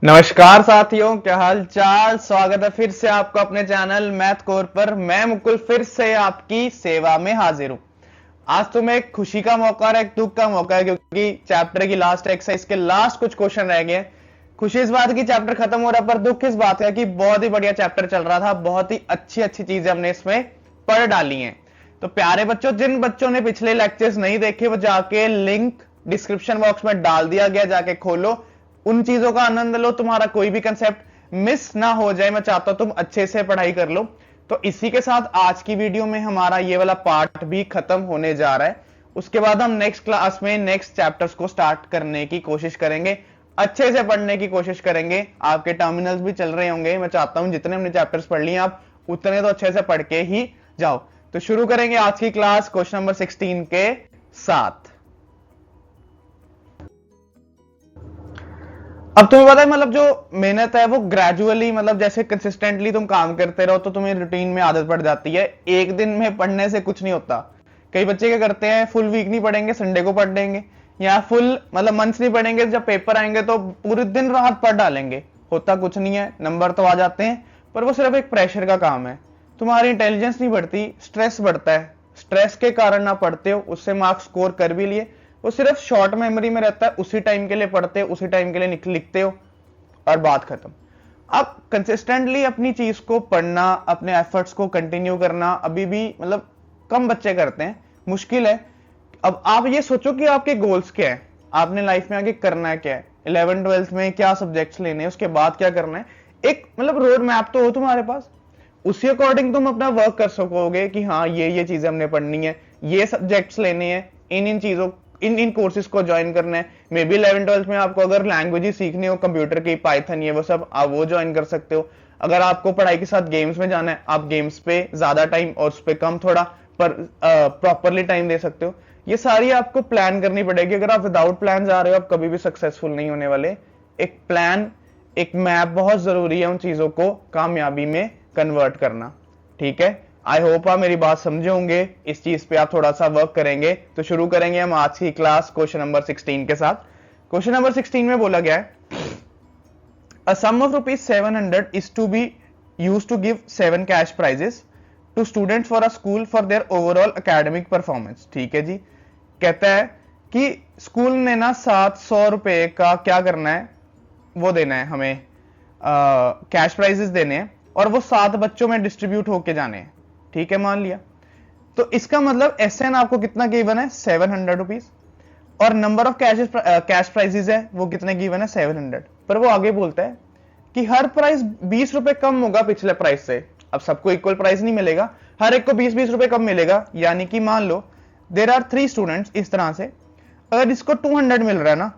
नमस्कार साथियों, क्या हाल चाल। स्वागत है फिर से आपका अपने चैनल मैथ कोर पर। मैं मुकुल फिर से आपकी सेवा में हाजिर हूं। आज तुम्हें एक खुशी का मौका और एक दुख का मौका है, क्योंकि चैप्टर की लास्ट एक्सरसाइज के लास्ट कुछ क्वेश्चन रह गए। खुशी इस बात की चैप्टर खत्म हो रहा है, पर दुख इस बात का कि बहुत ही बढ़िया चैप्टर चल रहा था। बहुत ही अच्छी अच्छी चीजें हमने इसमें पढ़ डाली हैं। तो प्यारे बच्चों, जिन बच्चों ने पिछले लेक्चर्स नहीं देखे वो जाके लिंक डिस्क्रिप्शन बॉक्स में डाल दिया गया, जाके खोलो, उन चीजों का आनंद लो। तुम्हारा कोई भी कंसेप्ट मिस ना हो जाए। मैं चाहता हूं तुम अच्छे से पढ़ाई कर लो। तो इसी के साथ आज की वीडियो में हमारा ये वाला पार्ट भी खत्म होने जा रहा है। उसके बाद हम नेक्स्ट क्लास में नेक्स्ट चैप्टर्स को स्टार्ट करने की कोशिश करेंगे, अच्छे से पढ़ने की कोशिश करेंगे। आपके टर्मिनल्स भी चल रहे होंगे। मैं चाहता हूं जितने हमने चैप्टर्स पढ़ लिए आप उतने तो अच्छे से पढ़ के ही जाओ। तो शुरू करेंगे आज की क्लास क्वेश्चन नंबर 16 के साथ। अब तुम्हें पता है, मतलब जो मेहनत है वो ग्रेजुअली, मतलब जैसे कंसिस्टेंटली तुम काम करते रहो तो तुम्हें रूटीन में आदत पड़ जाती है। एक दिन में पढ़ने से कुछ नहीं होता। कई बच्चे क्या करते हैं, फुल वीक नहीं पढ़ेंगे, संडे को पढ़ लेंगे, या फुल मतलब मंथ्स नहीं पढ़ेंगे, जब पेपर आएंगे तो पूरे दिन रात पढ़ डालेंगे। होता कुछ नहीं है, नंबर तो आ जाते हैं, पर वो सिर्फ एक प्रेशर का काम है। तुम्हारी इंटेलिजेंस नहीं बढ़ती, स्ट्रेस बढ़ता है। स्ट्रेस के कारण ना पढ़ते हो, उससे मार्क्स स्कोर कर भी लिए, वो सिर्फ शॉर्ट मेमोरी में रहता है। उसी टाइम के लिए पढ़ते हो, उसी टाइम के लिए लिखते हो और बात खत्म। अब कंसिस्टेंटली अपनी चीज को पढ़ना, अपने एफर्ट्स को कंटिन्यू करना अभी भी मतलब कम बच्चे करते हैं, मुश्किल है। अब आप ये सोचो कि आपके गोल्स क्या है, आपने लाइफ में आगे करना है क्या है, 11 12th में क्या सब्जेक्ट्स लेने हैं, उसके बाद क्या करना है। एक मतलब रोड मैप तो हो तुम्हारे पास, उसी अकॉर्डिंग तुम अपना वर्क कर सकोगे कि हाँ ये चीजें हमने पढ़नी है, ये सब्जेक्ट्स लेने हैं, इन चीजों इन कोर्सेज को ज्वाइन करना है। मे बी 11 12th में आपको अगर लैंग्वेज सीखनी हो, कंप्यूटर की, पाइथन, ये वो सब, आप वो ज्वाइन कर सकते हो। अगर आपको पढ़ाई के साथ गेम्स में जाना है, आप गेम्स पे ज्यादा टाइम और उस पर कम थोड़ा पर प्रॉपरली टाइम दे सकते हो। ये सारी आपको प्लान करनी पड़ेगी। अगर आप विदाउट प्लान जा रहे हो, आप कभी भी सक्सेसफुल नहीं होने वाले। एक प्लान, एक मैप बहुत जरूरी है उन चीजों को कामयाबी में कन्वर्ट करना। ठीक है, आई होप आप मेरी बात समझे होंगे। इस चीज पे आप थोड़ा सा वर्क करेंगे। तो शुरू करेंगे हम आज की क्लास क्वेश्चन नंबर 16 के साथ। क्वेश्चन नंबर 16 में बोला गया है, a sum of ₹700 is to be used to give 7 cash prizes to students for a school for their overall academic performance. ठीक है जी, कहता है कि स्कूल ने ना ₹700 का क्या करना है, वो देना है हमें, कैश प्राइजेस देने हैं, और वो 7 बच्चों में डिस्ट्रीब्यूट होके जाने हैं। ठीक है, मान लिया। तो इसका मतलब एसएन आपको कितना गिवन है, ₹700, और नंबर ऑफ कैश प्राइजेस है वो कितने गिवन है, 700। पर वो आगे बोलता है कि हर प्राइस ₹20 कम होगा पिछले प्राइस से। अब सबको इक्वल प्राइस नहीं मिलेगा, हर एक को 20-20 रुपए कम मिलेगा। यानी कि मान लो देर आर 3 स्टूडेंट्स, इस तरह से अगर इसको 200 मिल रहा है ना,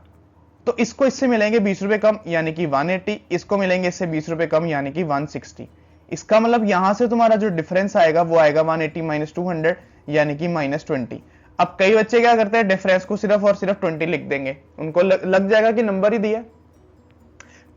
तो इसको इससे मिलेंगे ₹20 कम, यानी कि 180। इसको मिलेंगे इससे ₹20 कम, यानी कि 160। इसका मतलब यहां से तुम्हारा जो डिफरेंस आएगा वो आएगा 180 माइनस 200, यानी कि -20। अब कई बच्चे क्या करते हैं, डिफरेंस को सिर्फ और सिर्फ 20 लिख देंगे, उनको लग जाएगा कि नंबर ही दिया,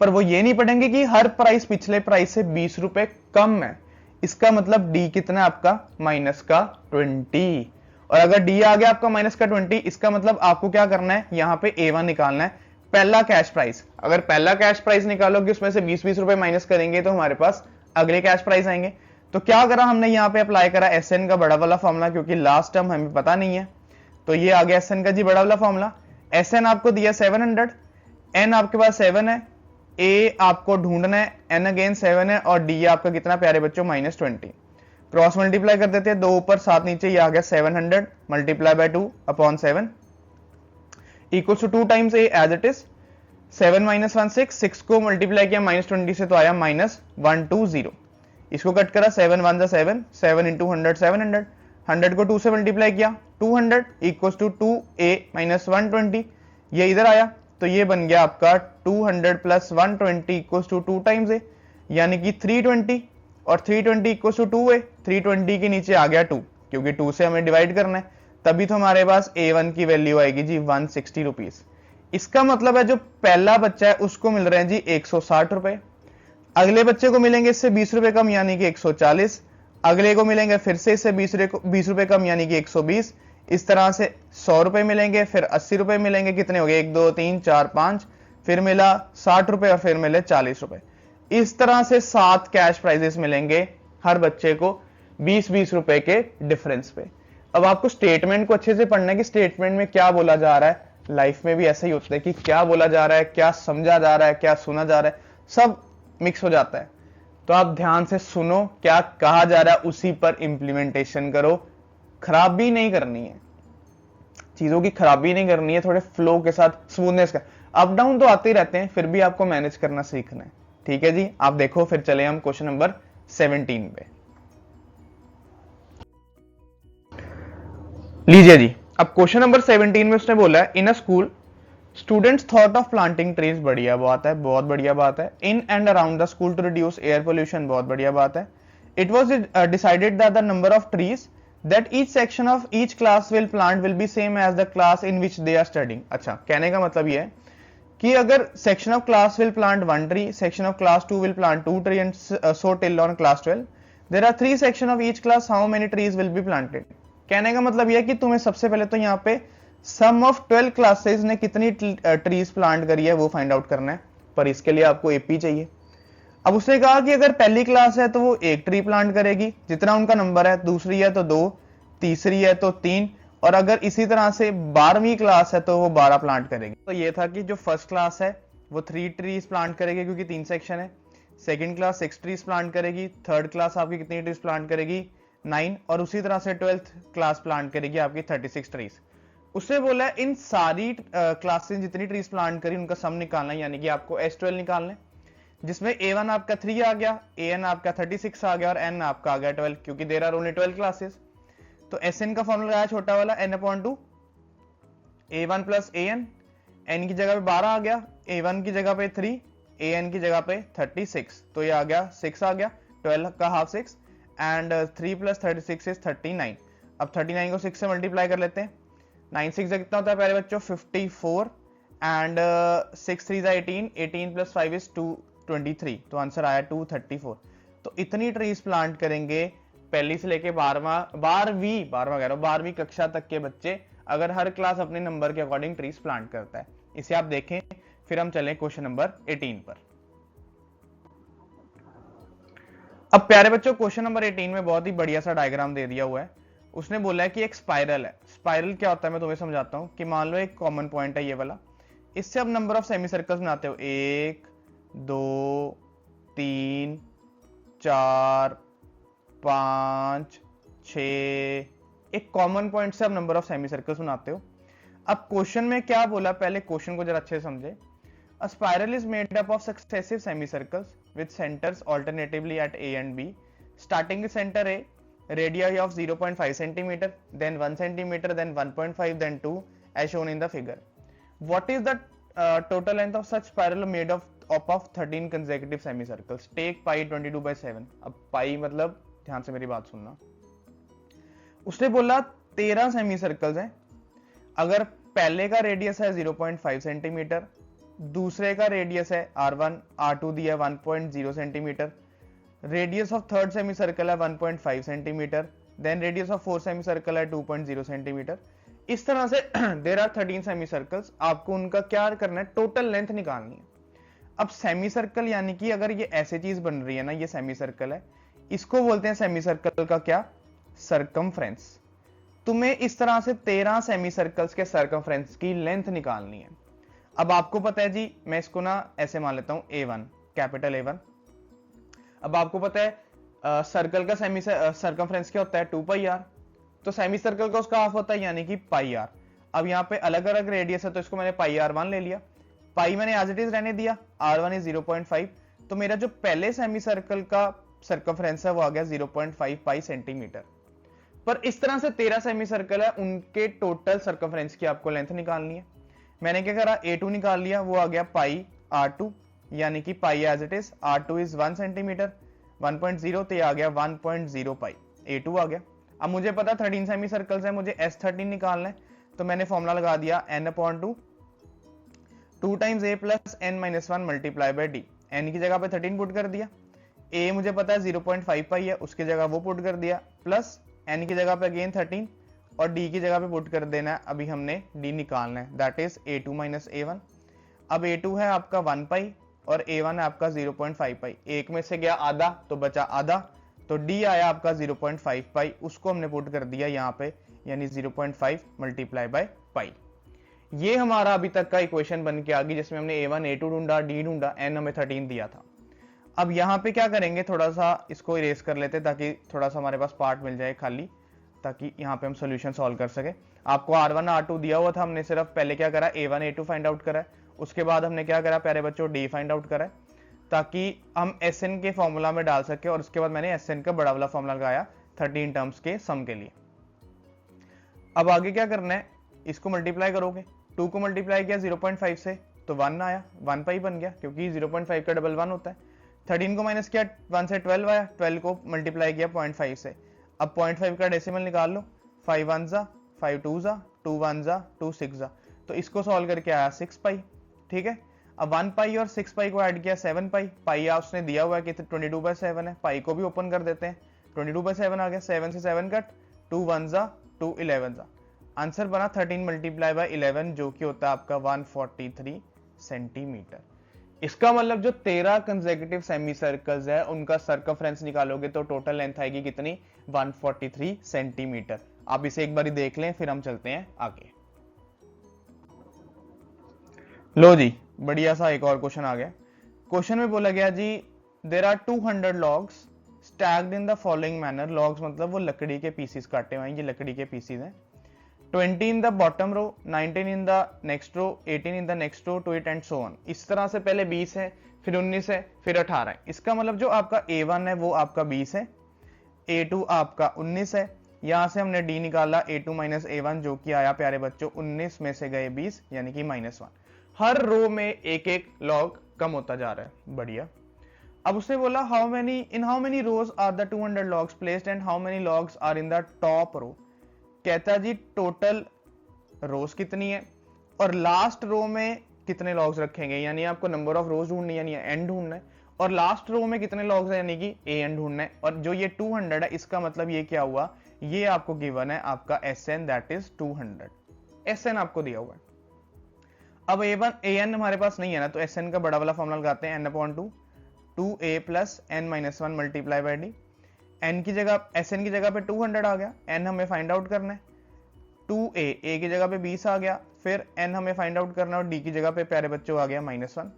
पर वो ये नहीं पढ़ेंगे कि हर प्राइस पिछले प्राइस से ₹20 कम है। इसका मतलब डी कितना है आपका, -20। और अगर डी आ गया आपका -20, इसका मतलब आपको क्या करना है, यहाँ पे A1 निकालना है, पहला कैश प्राइस। अगर पहला कैश प्राइस निकालोगे, उसमें से 20-20 रुपए माइनस करेंगे तो हमारे पास अगले कैश प्राइस आएंगे। तो क्या करा हमने, यहाँ पे अप्लाई करा एसएन का बड़ा वाला फॉर्मूला, क्योंकि लास्ट टर्म हमें पता नहीं है। तो ये आ गया एसएन का जी बड़ा वाला फॉर्मूला। एसएन आपको दिया 700, एन आपके पास 7 है, ए आपको ढूंढना है, एन अगेन 7 है, और डी आपका कितना प्यारे बच्चों, -20। क्रॉस मल्टीप्लाई कर देते हैं, 2 ऊपर 7 नीचे, ये आ गया 700 multiply by 2 upon 7 equals to 2 times a as it is. 7 - 1 6 को मल्टीप्लाई किया -20 से तो आया -120। इसको कट करा, 7 1 7, 7 इंटू 100 700, 100 को 2 से मल्टीप्लाई किया, 200 इक्वल्स टू 2a माइनस 120, ये इधर आया। तो ये बन गया आपका 200 प्लस 120 इक्वल्स टू 2 टाइम्स ए, यानी कि 320, और 320 इक्वल्स टू 2a। 320 के नीचे आ गया 2, क्योंकि 2 से हमें डिवाइड करना है, तभी तो हमारे पास A1 की वैल्यू आएगी जी ₹160। इसका मतलब है जो पहला बच्चा है उसको मिल रहे हैं जी ₹160, अगले बच्चे को मिलेंगे इससे ₹20 कम, यानी कि 140, अगले को मिलेंगे फिर से इससे ₹20 कम, यानी कि 120। इस तरह से ₹100 मिलेंगे, फिर ₹80 मिलेंगे, कितने हो गए, 1 2 3 4 5 फिर मिला 60 रुपए और फिर मिले 40 रुपए। इस तरह से 7 कैश प्राइजेस मिलेंगे हर बच्चे को 20-20 रुपए के डिफरेंस पे। अब आपको स्टेटमेंट को अच्छे से पढ़ना है कि स्टेटमेंट में क्या बोला जा रहा है। लाइफ में भी ऐसा ही होता है कि क्या बोला जा रहा है, क्या समझा जा रहा है, क्या सुना जा रहा है, सब मिक्स हो जाता है। तो आप ध्यान से सुनो क्या कहा जा रहा है, उसी पर इंप्लीमेंटेशन करो। खराबी नहीं करनी है, चीजों की खराबी नहीं करनी है, थोड़े फ्लो के साथ स्मूथनेस का। अप डाउन तो आते ही रहते हैं, फिर भी आपको मैनेज करना सीखना है। ठीक है जी, आप देखो फिर चले हम क्वेश्चन नंबर 17 पे। लीजिए जी, अब क्वेश्चन नंबर 17 में उसने बोला है in a school students thought of planting trees. बढ़िया बात है, बहुत बढ़िया बात है। In and around the school to reduce air pollution. बहुत बढ़िया बात है। It was decided that the number of trees that each section of each class will plant will be same as the class in which they are studying। अच्छा, कहने का मतलब ये है कि अगर section of class will plant 1 tree, section of class 2 will plant 2 tree and so till on class 12 there are 3 section of each class, how many trees will be planted। कहने का मतलब ये है कि तुम्हें सबसे पहले तो यहाँ पे सम ऑफ 12 क्लासेस ने कितनी ट्रीज प्लांट करी है वो फाइंड आउट करना है, पर इसके लिए आपको एपी चाहिए। अब उसने कहा कि अगर पहली क्लास है तो वो 1 ट्री प्लांट करेगी जितना उनका नंबर है, दूसरी है तो 2, तीसरी है तो 3, और अगर इसी तरह से 12वीं क्लास है तो वो 12 प्लांट करेगी। तो ये था कि जो फर्स्ट क्लास है वो 3 ट्रीज प्लांट करेगी क्योंकि 3 सेक्शन है, सेकंड क्लास 6 ट्रीज प्लांट करेगी, थर्ड क्लास आपकी कितनी ट्रीज प्लांट करेगी 9, और उसी तरह से 12th क्लास प्लांट करेगी आपकी 36 ट्रीज। उससे बोला है इन सारी क्लासेस जितनी ट्रीज प्लांट करी उनका सम निकालना है, यानी कि आपको S12 निकालना है, जिसमें A1 आपका 3 आ गया, AN आपका 36 आ गया और N आपका आ गया 12, क्योंकि देयर आर ओनली 12 क्लासेस। तो SN का फॉर्मूला आया छोटा वाला N/2 A1 plus AN, N की जगह पे 12 आ गया, A1 की जगह पे 3, AN की जगह पे 36, तो ये आ गया 6 आ गया, 12 का हाफ 6 एंड 3 प्लस 36 इज 39। अब 39 को 6 से मल्टीप्लाई कर लेते हैं, 9 6 कितना होता है प्यारे बच्चों 54 एंड 6 3 18, 18 प्लस 5 इज 23, तो आंसर आया 234। तो इतनी ट्रीज प्लांट करेंगे पहली से लेके 12वीं कक्षा तक के बच्चे, अगर हर क्लास अपने नंबर के अकॉर्डिंग ट्रीज प्लांट करता है। इसे आप देखें। फिर हम चलें क्वेश्चन नंबर 18 पर। अब प्यारे बच्चों क्वेश्चन नंबर 18 में बहुत ही बढ़िया सा डायग्राम दे दिया हुआ है। उसने बोला है कि एक स्पाइरल है। स्पाइरल क्या होता है मैं तुम्हें समझाता हूं कि मान लो एक कॉमन पॉइंट है ये वाला, इससे अब नंबर ऑफ सेमी सर्कल्स बनाते हो 1 2 3 4 5 6, एक कॉमन पॉइंट से अब नंबर ऑफ सेमी सर्कल्स बनाते हो। अब क्वेश्चन में क्या बोला, पहले क्वेश्चन को जरा अच्छे से समझे। A spiral is made up of successive semicircles with centers alternatively at A and B. Starting with center A, radii of 0.5 centimeter, then 1 centimeter, then 1.5, then 2, as shown in the figure. What is the total length of such spiral made up of 13 consecutive semicircles? Take pi 22/7. अब pi मतलब ध्यान से मेरी बात सुनना। उसने बोला 13 semi circles हैं। अगर पहले का रेडियस है 0.5 सेंटीमीटर, दूसरे का रेडियस है R1, R2 दिया 1.0 centimetre, radius of third semi circle है 1.5 centimetre, then radius of fourth semi circle है 2.0 सेंटीमीटर। इस तरह से देयर आर 13 सेमी सर्कल्स। आपको उनका क्या करना है, टोटल लेंथ निकालनी है। अब सेमी सर्कल यानी कि अगर ये ऐसी चीज बन रही है ना, ये सेमी सर्कल है, इसको बोलते हैं सेमी सर्कल का क्या, सरकमफ्रेंस। तुम्हें इस तरह से 13 सेमी सर्कल्स के सरकमफ्रेंस की लेंथ निकालनी है। अब आपको पता है जी, मैं इसको ना ऐसे मान लेता हूं A1, कैपिटल A1। अब आपको पता है सर्कल का सेमी सरकमफ्रेंस क्या होता है 2πr, तो सेमी सर्कल का उसका हाफ होता है यानी कि πr। अब यहाँ पे अलग अलग रेडियस है तो इसको मैंने πr1 ले लिया, पाई मैंने एज इट इज रहने दिया, R1 इज 0.5, तो मेरा जो पहले सेमी सर्कल का सर्कमफ्रेंस है वो आ गया 0.5 पाई सेंटीमीटर। पर इस तरह से 13 सेमी सर्कल है, उनके टोटल सर्कमफ्रेंस की आपको लेंथ निकालनी है। मैंने क्या करा, A2 निकाल लिया, वो आ गया पाई R2, यानी कि pi as it is, R2 is 1 centimetre, 1.0 तो ये आ गया 1.0 पाई, A2 आ गया। अब मुझे पता 13 सेमी सर्कल्स है, मुझे S13 निकालना है, तो मैंने फॉर्मूला लगा दिया N/2, 2 times A plus N-1 multiply by D। N की जगह पे 13 पुट कर दिया, A मुझे पता है 0.5 पाई है, उसकी जगह वो पुट कर दिया, प्लस N की जगह पे अगेन 13 और D की जगह पे पुट कर देना है। अभी हमने D निकालना है, that is A2 minus A1। अब A2 है आपका 1 पाई और A1 है आपका 0.5 पाई, एक में से गया आधा तो बचा आधा, तो D आया आपका 0.5 पाई, उसको हमने पुट कर दिया यहाँ पे, यानी 0.5 मल्टीप्लाई बाय पाई। ये हमारा अभी तक का इक्वेशन बन के आ गई, जिसमें हमने A1 A2 ढूंढा, D ढूंढा, N हमें 13 दिया था। अब यहाँ पे क्या करेंगे, थोड़ा सा इसको इरेज कर लेते ताकि थोड़ा सा हमारे पास पार्ट मिल जाए खाली, ताकि यहाँ पे हम सोल्यूशन सॉल्व कर सके। आपको R1 R2 दिया हुआ था, हमने सिर्फ पहले क्या करा, A1 A2 फाइंड आउट करा, उसके बाद हमने क्या करा प्यारे बच्चों, D फाइंड आउट करा, ताकि हम Sn के फॉर्मूला में डाल सके, और उसके बाद मैंने Sn का बड़ा वाला फॉर्मूला लगाया 13 टर्म्स के सम के लिए। अब आगे क्या करना है, इसको मल्टीप्लाई करोगे, 2 को मल्टीप्लाई किया 0.5 से तो 1 आया, 1 पाई बन गया, क्योंकि 0.5 का डबल 1 होता है। 13 को माइनस किया 1 से 12 आया, 12 को मल्टीप्लाई किया 0.5 से। अब 0.5 का डेसिमल निकाल लो, 5 1 जा, 5 2 जा, 2 1 जा, 2 6 जा, तो इसको सॉल्व करके आया 6 पाई। ठीक है, अब 1 पाई और 6 पाई को ऐड किया 7 पाई, पाई उसने दिया हुआ है कि 22/7 है, पाई को भी ओपन कर देते हैं, 22/7 आ गया, 7 से 7 कट, 2 1 जा, 2 11 जा, आंसर बना 13 मल्टीप्लाई बाय 11, जो कि होता है आपका 143 सेंटीमीटर। इसका मतलब जो 13 कंसेक्यूटिव सेमी सर्कल्स है उनका सर्कमफ्रेंस निकालोगे तो टोटल लेंथ आएगी कितनी, 143 सेंटीमीटर। आप इसे एक बार देख लें, फिर हम चलते हैं आगे। लो जी, बढ़िया सा एक और क्वेश्चन आ गया। क्वेश्चन में बोला गया जी, there are 200 logs stacked in the following manner. Logs मतलब वो लकड़ी के पीसीस काटे हुए हैं, ये लकड़ी के पीसीस हैं। 20 in the bottom row, 19 in the next row, 18 in the next row to it and so on। इस तरह से पहले 20 है, फिर 19 है, फिर 18 है। इसका मतलब जो आपका A1 है वो आपका 20 है, A2 आपका 19 है, यहां से हमने D निकाला A2 माइनस A1, जो कि आया प्यारे बच्चों 19 में से गए 20, यानी कि -1। हर रो में एक एक लॉग कम होता जा रहा है, बढ़िया। अब उसने बोला how many rows are the 200 logs placed and how many logs are in the top row. कहता जी टोटल रोज कितनी है और लास्ट रो में कितने लॉग्स रखेंगे, यानी आपको नंबर ऑफ रोज ढूंढनी है, यानी एन ढूंढना है, और लास्ट रो में कितने लॉग्स है, यानी कि ए एन ढूंढना है। और जो ये 200 है, इसका मतलब ये क्या हुआ, ये आपको गिवन है आपका S N, that is 200। S N आपको दिया हुआ है। अब ए एन हमारे पास नहीं है ना, तो एस एन का बड़ा वाला फॉर्मूला लगाते हैं, n/2 2a + n-1 multiply by D. n की जगह Sn की जगह पे 200 आ गया, n हमें फाइंड आउट करना है, 2a a की जगह पे 20 आ गया, फिर n हमें फाइंड आउट करना है और d की जगह पे प्यारे बच्चों आ गया -1।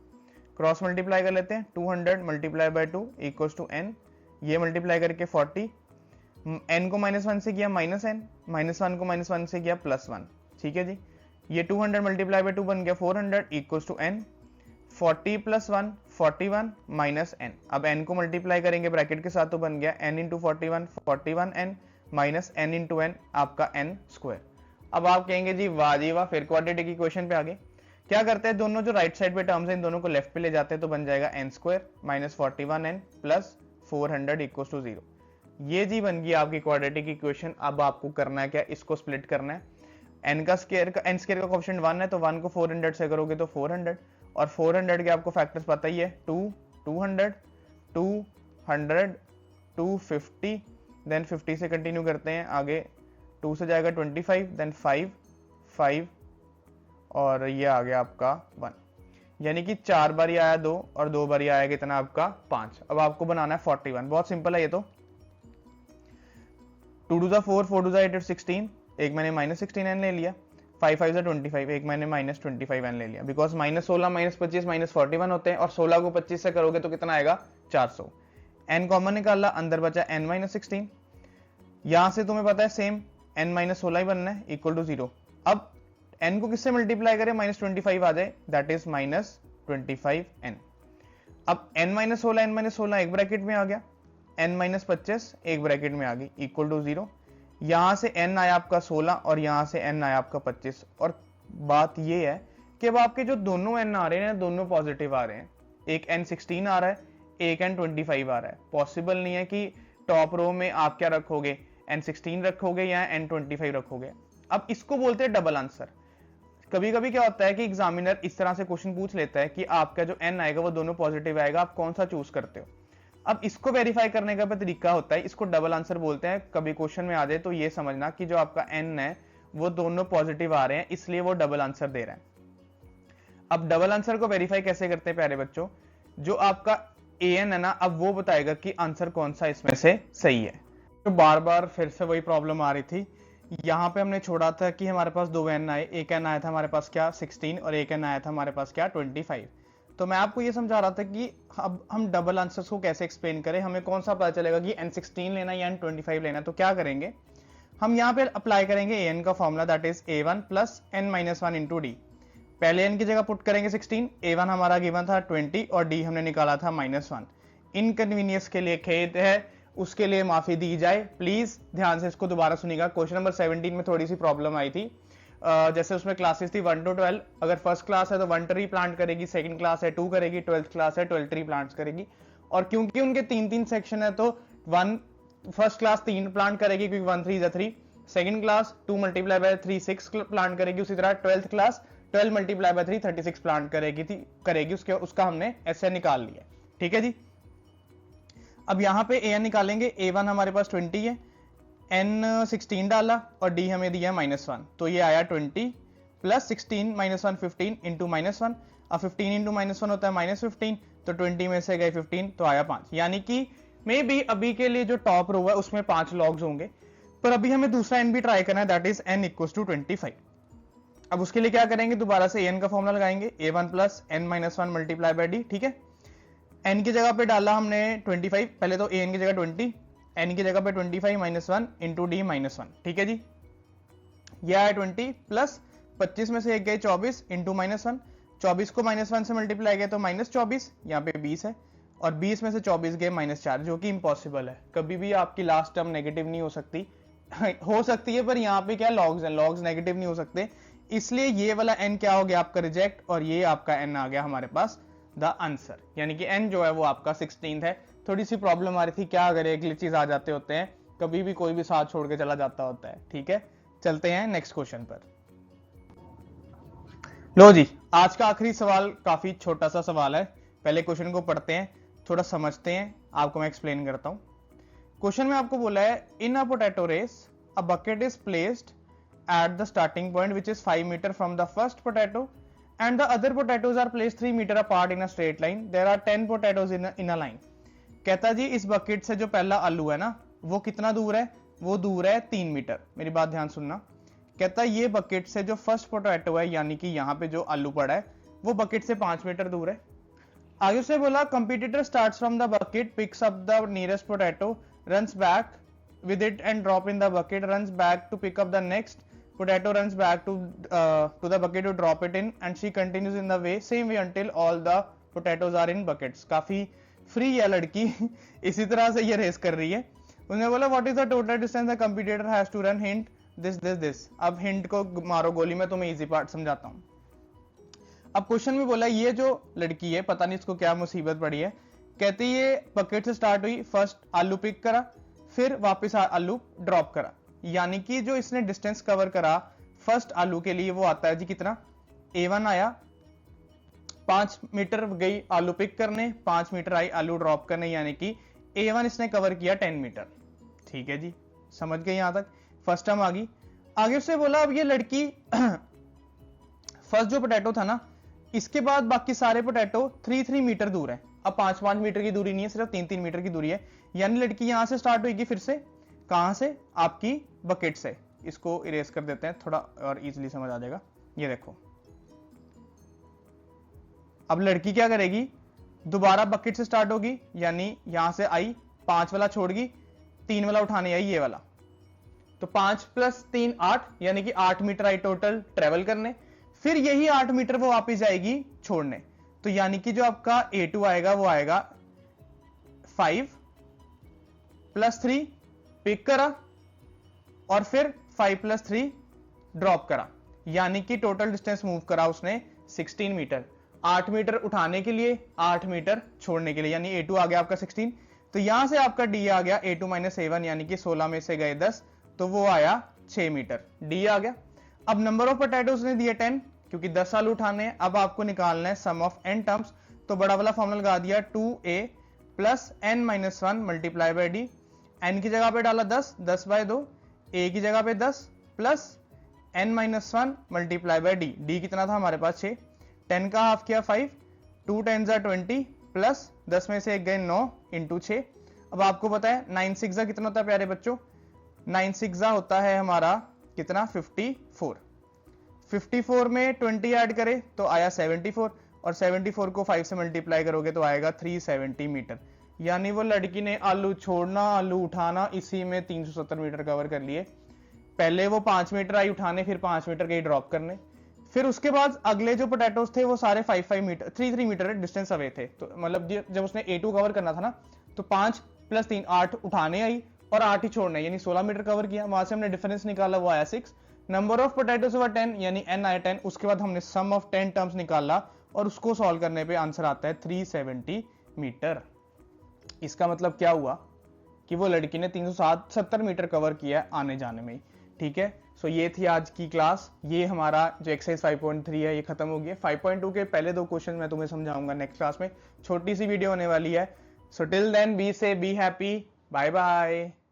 क्रॉस मल्टीप्लाई कर लेते हैं, 200 multiply by 2 equals to n, ये मल्टीप्लाई करके 40, n को -1 से किया -n, -1 को -1 से किया +1। ठीक है जी, ये 200 मल्टीप्लाई बाय 2 बन गया 400 equals to n, 40 + 1 41 minus n। अब n को मल्टीप्लाई करेंगे ब्रैकेट के साथ तो बन गया n × 41 41n minus n × n आपका n²। अब आप कहेंगे जी वाह जी वाह, फिर क्वाड्रेटिक इक्वेशन पे आगे क्या करते हैं, दोनों जो राइट साइड पे टर्म्स हैं इन दोनों को लेफ्ट पे ले जाते हैं, तो बन जाएगा n² - 41n + 400 = 0। ये जी बन गई आपकी क्वाड्रेटिक इक्वेशन। अब आपको करना है क्या, इसको स्प्लिट करना है। n स्क्वायर का कोएफिशिएंट 1 है, तो 1 को 400 से करोगे तो 400, और 400 के आपको फैक्टर्स पता ही है, 200 200 250, देन 50 से कंटिन्यू करते हैं आगे, 2 से जाएगा 25, देन 5 5 और ये आ गया आपका 1, यानी कि 4 बार आया 2 और 2 बार आया कितना आपका 5। अब आपको बनाना है 41। बहुत सिंपल है ये तो, 2 2 4 4 2 8 16, एक मैंने -16n ले लिया, 5 5 25, एक मैंने -25n ले लिया, बिकॉज -16 -25 -41 होते हैं, और 16 को 25 से करोगे तो कितना आएगा 400। n कॉमन निकाला, अंदर बचा n - 16, यहां से तुम्हें पता है सेम n - 16 ही बनना है, इक्वल टू 0। अब n को किससे मल्टीप्लाई करें, -25 आ जाए, दैट इज -25n। अब n - 16 एक ब्रैकेट में आ गया, n - 25 एक ब्रैकेट में आ गई, इक्वल टू 0। यहां से n आया आपका 16 और यहां से n आया आपका 25। और बात ये है कि अब आपके जो दोनों n आ रहे हैं दोनों पॉजिटिव आ रहे हैं, एक n16 आ रहा है, एक n25 आ रहा है। पॉसिबल नहीं है कि टॉप रो में आप क्या रखोगे, n16 रखोगे या n25 रखोगे। अब इसको बोलते हैं डबल आंसर। कभी कभी क्या होता है कि एग्जामिनर इस तरह से क्वेश्चन पूछ लेता है कि आपका जो n आएगा वो दोनों पॉजिटिव आएगा, आप कौन सा चूज करते हो। अब इसको वेरीफाई करने का तरीका होता है, इसको डबल आंसर बोलते हैं। कभी क्वेश्चन में आ जाए तो ये समझना कि जो आपका n है वो दोनों पॉजिटिव आ रहे हैं, इसलिए वो डबल आंसर दे रहा है। अब डबल आंसर को वेरीफाई कैसे करते हैं प्यारे बच्चों, जो आपका an है ना, अब वो बताएगा कि आंसर कौन सा इसमें से सही है। तो बार बार फिर से वही प्रॉब्लम आ रही थी। यहाँ पे हमने छोड़ा था कि हमारे पास दो n आए, एक n आया था हमारे पास क्या 16 और एक n आया था हमारे पास क्या 25। तो मैं आपको ये समझा रहा था कि अब हम डबल आंसर्स को कैसे एक्सप्लेन करें, हमें कौन सा पता चलेगा कि n16 लेना है या n25 लेना है। तो क्या करेंगे, हम यहाँ पे अप्लाई करेंगे an का formula, that is a1 plus n-1 into D. पहले n की जगह पुट करेंगे 16, a1 हमारा गिवन था 20 और d हमने निकाला था -1। इनकन्वीनियंस के लिए खेद है, उसके लिए माफी दी जाए। प्लीज ध्यान से इसको दोबारा सुनिएगा। क्वेश्चन नंबर 17 में थोड़ी सी प्रॉब्लम आई थी। जैसे उसमें क्लासेस थी 1 to 12, अगर फर्स्ट क्लास है तो 1 ट्री प्लांट करेगी, सेकंड क्लास है 2 करेगी, 12th क्लास है 12 ट्री प्लांट्स करेगी। और क्योंकि उनके 3-3 सेक्शन है तो फर्स्ट क्लास 3 प्लांट करेगी क्योंकि 1 3 3, second class 2 multiply by 3 6 plant करेगी। उसी तरह 12th class 12 multiply by 3 36 plant करेगी उसका हमने ऐसे निकाल लिया। ठीक है जी। अब यहाँ पे an निकालेंगे, a1 हमारे पास 20 है, n 16 डाला और d हमें दिया -1, तो ये आया 20 प्लस 16 -1 15 इंटू -1। अब 15 इंटू -1 होता है -15, तो 20 में से गए 15 तो आया 5। यानी कि मे बी अभी के लिए जो टॉप रो है उसमें 5 लॉग्स होंगे, पर अभी हमें दूसरा n भी ट्राई करना है, that is n equals to 25। अब उसके लिए क्या करेंगे, दोबारा से an का फॉर्मूला लगाएंगे, a1 plus n-1 multiply by d। ठीक है, n की जगह पे डाला हमने 25, पहले तो an की जगह 20, n की जगह पे 25 -1 इंटू डी -1। ठीक है जी, यह आया 20 प्लस 25 में से एक गए 24 इंटू -1, 24 को -1 से मल्टीप्लाई किया तो -24, यहाँ पे 20 है, और 20 में से 24 गए -4, जो कि इम्पॉसिबल है। कभी भी आपकी लास्ट टर्म नेगेटिव नहीं हो सकती हो सकती है, पर यहाँ पे क्या लॉग्स हैं, लॉग्स नेगेटिव नहीं हो सकते, इसलिए ये वाला n क्या हो गया आपका रिजेक्ट, और ये आपका n आ गया हमारे पास द आंसर। यानी कि n जो है वो आपका 16 है। थोड़ी सी प्रॉब्लम आ रही थी, क्या करें, ग्लिचेस आ जाते होते हैं, कभी भी कोई भी साथ छोड़ के चला जाता होता है। ठीक है, चलते हैं नेक्स्ट क्वेश्चन पर। लो जी, आज का आखिरी सवाल काफी छोटा सा सवाल है। पहले क्वेश्चन को पढ़ते हैं, थोड़ा समझते हैं, आपको मैं एक्सप्लेन करता हूं। क्वेश्चन में आपको बोला है, in a potato race a bucket is placed at the starting point which is 5 meter from the first potato and the other potatoes are placed 3 meter apart in a straight line. There are 10 potatoes in a line. कहता जी इस bucket से जो पहला आलू है ना वो कितना दूर है, वो दूर है 3 मीटर। मेरी बात ध्यान सुनना। कहता ये बकेट से जो फर्स्ट पोटैटो है, यानी कि यहाँ पे जो आलू पड़ा है वो बकेट से 5 मीटर दूर है। आगे से बोला competitor starts from the bucket, picks up the nearest potato, runs back with it and drop in the bucket, runs back to pick up the next potato, runs back to the bucket to drop it in, and she continues in the same way until all the potatoes are in buckets. काफी free है लड़की इसी तरह से ये race कर रही है। उसने बोला what is the total distance the competitor has to run, hint this. अब हिंट को मारो गोली में, तुम्हें इजी पार्ट समझाता हूँ। अब क्वेश्चन में बोला ये जो लड़की है, पता नहीं इसको क्या मुसीबत पड़ी है, कहती ये बकेट से स्टार्ट हुई, फर्स्ट आलू पिक करा, फिर वापस आलू ड्रॉप करा, यानी कि जो इसने डिस्टेंस कवर करा फर्स्ट आलू के लिए वो आता है जी कितना, a1 आया, 5 मीटर गई आलू पिक करने, 5 मीटर आई आलू ड्रॉप करने, यानी कि a1 इसने कवर किया 10 मीटर। ठीक है जी, समझ गए यहां तक, फर्स्ट टर्म आ गई। आगे से बोला अब ये लड़की फर्स्ट जो पोटैटो था ना, इसके बाद बाकी सारे पोटैटो 3-3 मीटर दूर है। अब 5-5 मीटर की दूरी नहीं है, सिर्फ 3-3 मीटर की दूरी है, यानी लड़की यहां से स्टार्ट होगी, फिर से कहां से, आपकी बकेट से। इसको इरेज कर देते हैं, थोड़ा और इजीली समझ आ जाएगा। ये देखो, अब लड़की क्या करेगी, दोबारा बकेट से स्टार्ट होगी, यानी यहां से आई, 5 वाला छोड़गी, 3 वाला उठाने आई, ये वाला, तो 5 + 3 8, यानी कि 8 मीटर आई टोटल ट्रेवल करने, फिर यही 8 मीटर वो वापिस जाएगी छोड़ने, तो यानी कि जो आपका A2 आएगा वो आएगा 5 + 3 पिक करा और फिर 5 + 3 ड्रॉप करा, यानी कि टोटल डिस्टेंस मूव करा उसने 16 मीटर। 8 मीटर उठाने के लिए, 8 मीटर छोड़ने के लिए, यानी A2 आ गया आपका 16, तो यहां से आपका D आ गया A2 - A1, यानी कि 16 में से गए 10, तो वो आया 6 मीटर, D आ गया। अब नंबर ऑफ पोटैटोज ने दिया 10, क्योंकि 10 आलू उठाने हैं। अब आपको निकालना है सम ऑफ n टर्म्स, तो बड़ा वाला फॉर्मूला लगा दिया 2a + n-1 multiply by d। n की जगह पे डाला 10, 10/2, a की जगह पे 10 plus n-1 multiply by d। d कितना था हमारे पास 6, 10 का हाफ किया 5, 2 10 जा 20 प्लस 10 में से एक गए 9 इंटू 6। अब आपको पता है 9 6 जा कितना होता है प्यारे बच्चों, 9 6 जा होता है हमारा कितना 54। 54 में 20 ऐड करें तो आया 74, और 74 को 5 से मल्टीप्लाई करोगे तो आएगा 370 मीटर। यानी वो लड़की ने आलू छोड़ना आलू उठाना इसी में 370 मीटर कवर कर लिए। पहले वो 5 मीटर आई उठाने, फिर 5 मीटर के ड्रॉप करने, फिर उसके बाद अगले जो पोटैटोस थे वो सारे 5 मीटर 3 मीटर डिस्टेंस अवे थे। तो मतलब जब उसने A2 कवर करना था ना, तो 5 + 3 8 उठाने आई और 8 ही छोड़ना, यानी 16 मीटर कवर किया। वहां से हमने डिफरेंस निकाला, वो आया 6। नंबर ऑफ पोटैटोस हुआ 10, यानी n आया 10। उसके बाद हमने सम ऑफ 10 टर्म्स निकाला और उसको सॉल्व करने पे आंसर आता है 370 मीटर। इसका मतलब क्या हुआ कि वो लड़की ने 370 मीटर कवर किया है आने जाने में ही। ठीक है, सो ये थी आज की क्लास। ये हमारा जो एक्सरसाइज 5.3 है ये खत्म हो गया। 5.2 के पहले 2 क्वेश्चन मैं तुम्हें समझाऊंगा नेक्स्ट क्लास में, छोटी सी वीडियो होने वाली है। So till then be happy, bye bye.